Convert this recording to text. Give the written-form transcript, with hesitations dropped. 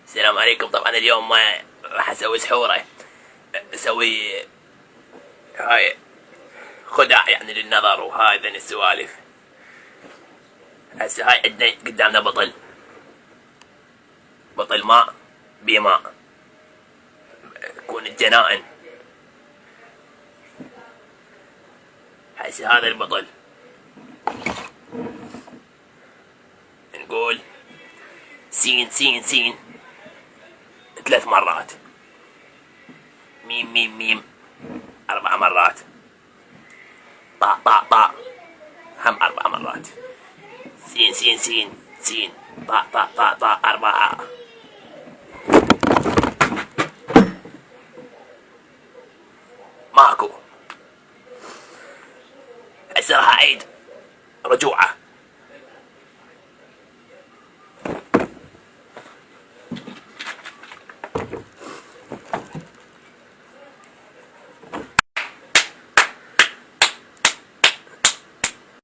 السلام عليكم. طبعا اليوم ما راح اسوي سحورة، اسوي هاي خدع يعني للنظر وهذا السوالف. هسه هاي عندنا قدامنا بطل ماء بماء، يكون الجنائن. هسه هذا البطل نقول سين سين سين 3 مرات، ميم ميم ميم 4 مرات، طاء طاء طاء هم 4 مرات، سين سين سين سين طاء طاء طاء طاء 4. ماكو. هسه راح اعيد رجوعه.